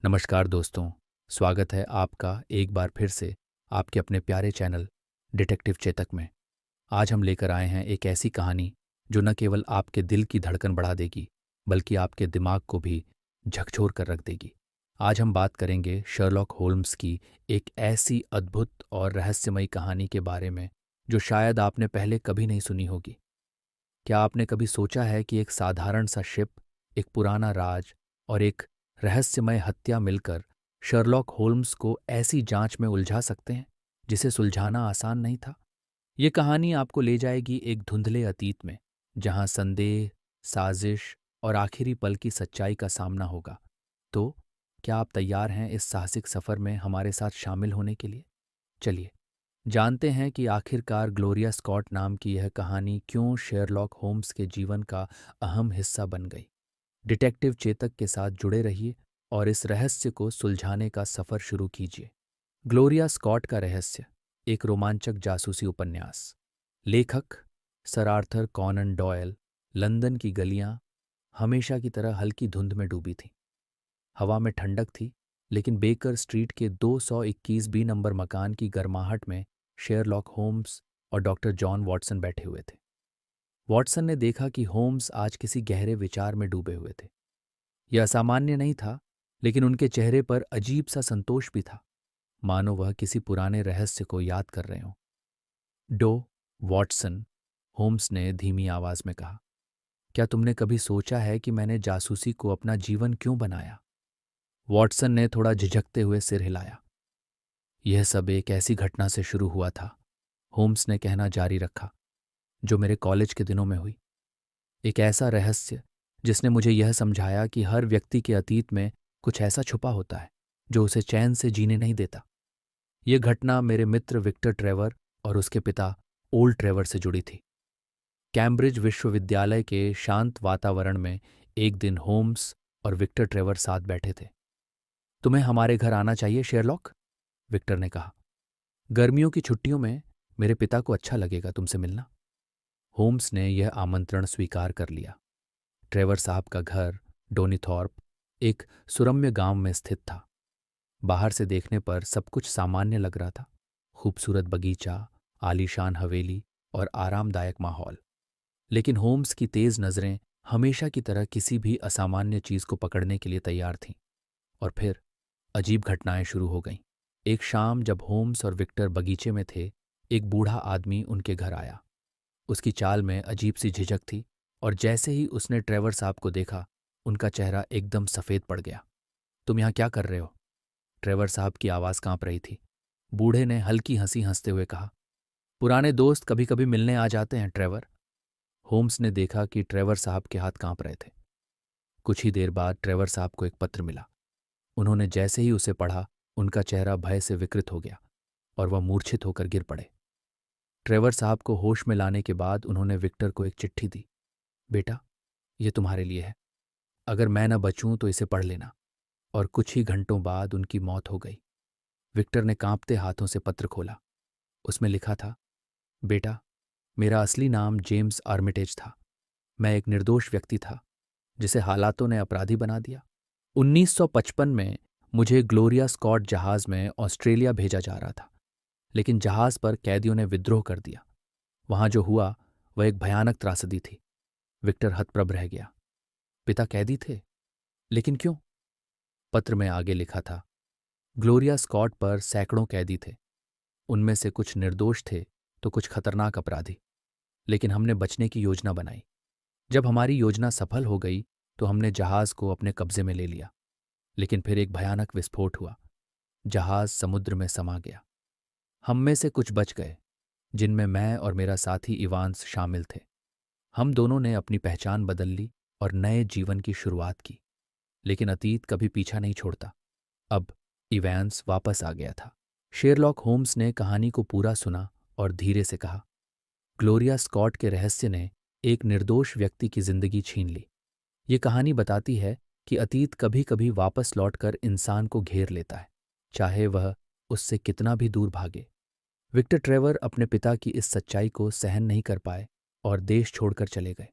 नमस्कार दोस्तों। स्वागत है आपका एक बार फिर से आपके अपने प्यारे चैनल डिटेक्टिव चेतक में। आज हम लेकर आए हैं एक ऐसी कहानी जो न केवल आपके दिल की धड़कन बढ़ा देगी बल्कि आपके दिमाग को भी झकझोर कर रख देगी। आज हम बात करेंगे शर्लॉक होल्म्स की एक ऐसी अद्भुत और रहस्यमयी कहानी के बारे में जो शायद आपने पहले कभी नहीं सुनी होगी। क्या आपने कभी सोचा है कि एक साधारण सा शिप, एक पुराना राज और एक रहस्यमय हत्या मिलकर शर्लॉक होल्म्स को ऐसी जांच में उलझा सकते हैं जिसे सुलझाना आसान नहीं था? ये कहानी आपको ले जाएगी एक धुंधले अतीत में, जहां संदेह, साजिश और आखिरी पल की सच्चाई का सामना होगा। तो क्या आप तैयार हैं इस साहसिक सफर में हमारे साथ शामिल होने के लिए? चलिए जानते हैं कि आखिरकार ग्लोरिया स्कॉट नाम की यह कहानी क्यों शेरलॉक होम्स के जीवन का अहम हिस्सा बन गई। डिटेक्टिव चेतक के साथ जुड़े रहिए और इस रहस्य को सुलझाने का सफर शुरू कीजिए। ग्लोरिया स्कॉट का रहस्य, एक रोमांचक जासूसी उपन्यास। लेखक sir Arthur Conan Doyle. London की गलियां हमेशा की तरह हल्की धुंध में डूबी थीं। हवा में ठंडक थी, लेकिन बेकर स्ट्रीट के 221 बी नंबर मकान की गर्माहट में शेरलॉक होम्स और डॉक्टर जॉन वॉटसन बैठे हुए थे। वॉटसन ने देखा कि होम्स आज किसी गहरे विचार में डूबे हुए थे। यह असामान्य नहीं था, लेकिन उनके चेहरे पर अजीब सा संतोष भी था, मानो वह किसी पुराने रहस्य को याद कर रहे हों। डो वॉटसन, होम्स ने धीमी आवाज में कहा, क्या तुमने कभी सोचा है कि मैंने जासूसी को अपना जीवन क्यों बनाया? वॉटसन ने थोड़ा झिझकते हुए सिर हिलाया। यह सब एक ऐसी घटना से शुरू हुआ था, होम्स ने कहना जारी रखा, जो मेरे कॉलेज के दिनों में हुई। एक ऐसा रहस्य जिसने मुझे यह समझाया कि हर व्यक्ति के अतीत में कुछ ऐसा छुपा होता है जो उसे चैन से जीने नहीं देता। यह घटना मेरे मित्र विक्टर ट्रेवर और उसके पिता ओल्ड ट्रेवर से जुड़ी थी। कैम्ब्रिज विश्वविद्यालय के शांत वातावरण में एक दिन होम्स और विक्टर ट्रेवर साथ बैठे थे। तुम्हें हमारे घर आना चाहिए शेरलॉक, विक्टर ने कहा। गर्मियों की छुट्टियों में मेरे पिता को अच्छा लगेगा तुमसे मिलना। होम्स ने यह आमंत्रण स्वीकार कर लिया। ट्रेवर साहब का घर डोनीथॉर्प एक सुरम्य गांव में स्थित था। बाहर से देखने पर सब कुछ सामान्य लग रहा था। खूबसूरत बगीचा, आलीशान हवेली और आरामदायक माहौल। लेकिन होम्स की तेज नजरें हमेशा की तरह किसी भी असामान्य चीज को पकड़ने के लिए तैयार थीं। और फिर अजीब घटनाएं शुरू हो गईं। एक शाम जब होम्स और विक्टर बगीचे में थे, एक बूढ़ा आदमी उनके घर आया। उसकी चाल में अजीब सी झिझक थी, और जैसे ही उसने ट्रेवर साहब को देखा, उनका चेहरा एकदम सफ़ेद पड़ गया। तुम यहाँ क्या कर रहे हो? ट्रेवर साहब की आवाज़ कांप रही थी। बूढ़े ने हल्की हंसी हंसते हुए कहा, पुराने दोस्त कभी कभी मिलने आ जाते हैं ट्रेवर। होम्स ने देखा कि ट्रेवर साहब के हाथ कांप रहे थे। कुछ ही देर बाद ट्रेवर साहब को एक पत्र मिला। उन्होंने जैसे ही उसे पढ़ा, उनका चेहरा भय से विकृत हो गया और वह मूर्छित होकर गिर पड़े। ट्रेवर साहब को होश में लाने के बाद उन्होंने विक्टर को एक चिट्ठी दी। बेटा, ये तुम्हारे लिए है। अगर मैं न बचूं तो इसे पढ़ लेना। और कुछ ही घंटों बाद उनकी मौत हो गई। विक्टर ने कांपते हाथों से पत्र खोला। उसमें लिखा था, बेटा, मेरा असली नाम जेम्स आर्मिटेज था। मैं एक निर्दोष व्यक्ति था जिसे हालातों ने अपराधी बना दिया। 1955 में मुझे ग्लोरिया स्कॉट जहाज में ऑस्ट्रेलिया भेजा जा रहा था, लेकिन जहाज पर कैदियों ने विद्रोह कर दिया। वहां जो हुआ वह एक भयानक त्रासदी थी। विक्टर हतप्रभ रह गया। पिता कैदी थे, लेकिन क्यों? पत्र में आगे लिखा था, ग्लोरिया स्कॉट पर सैकड़ों कैदी थे। उनमें से कुछ निर्दोष थे तो कुछ खतरनाक अपराधी। लेकिन हमने बचने की योजना बनाई। जब हमारी योजना सफल हो गई तो हमने जहाज को अपने कब्जे में ले लिया। लेकिन फिर एक भयानक विस्फोट हुआ। जहाज समुद्र में समा गया। हम में से कुछ बच गए, जिनमें मैं और मेरा साथी इवांस शामिल थे। हम दोनों ने अपनी पहचान बदल ली और नए जीवन की शुरुआत की। लेकिन अतीत कभी पीछा नहीं छोड़ता। अब इवांस वापस आ गया था। शेरलॉक होम्स ने कहानी को पूरा सुना और धीरे से कहा, ग्लोरिया स्कॉट के रहस्य ने एक निर्दोष व्यक्ति की जिंदगी छीन ली। ये कहानी बताती है कि अतीत कभी कभी वापस लौटकर इंसान को घेर लेता है, चाहे वह उससे कितना भी दूर भागे। विक्टर ट्रेवर अपने पिता की इस सच्चाई को सहन नहीं कर पाए और देश छोड़कर चले गए।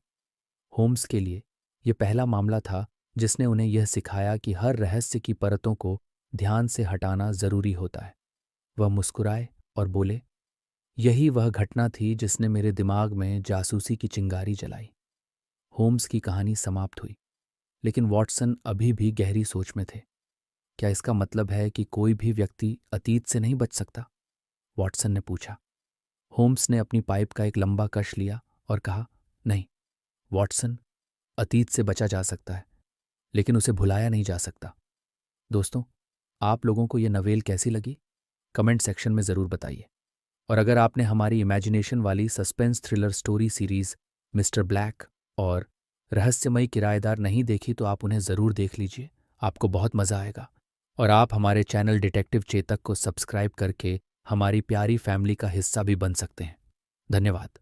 होम्स के लिए यह पहला मामला था जिसने उन्हें यह सिखाया कि हर रहस्य की परतों को ध्यान से हटाना जरूरी होता है। वह मुस्कुराए और बोले, यही वह घटना थी जिसने मेरे दिमाग में जासूसी की चिंगारी जलाई। होम्स की कहानी समाप्त हुई, लेकिन वॉटसन अभी भी गहरी सोच में थे। क्या इसका मतलब है कि कोई भी व्यक्ति अतीत से नहीं बच सकता? वॉटसन ने पूछा। होम्स ने अपनी पाइप का एक लंबा कश लिया और कहा, नहीं वॉटसन, अतीत से बचा जा सकता है, लेकिन उसे भुलाया नहीं जा सकता। दोस्तों, आप लोगों को यह नवेल कैसी लगी? कमेंट सेक्शन में ज़रूर बताइए। और अगर आपने हमारी इमेजिनेशन वाली suspense thriller story series mister black और रहस्यमयी किराएदार नहीं देखी तो आप उन्हें ज़रूर देख लीजिए, आपको बहुत मज़ा आएगा। और आप हमारे चैनल डिटेक्टिव चेतक को सब्सक्राइब करके हमारी प्यारी फैमिली का हिस्सा भी बन सकते हैं। धन्यवाद।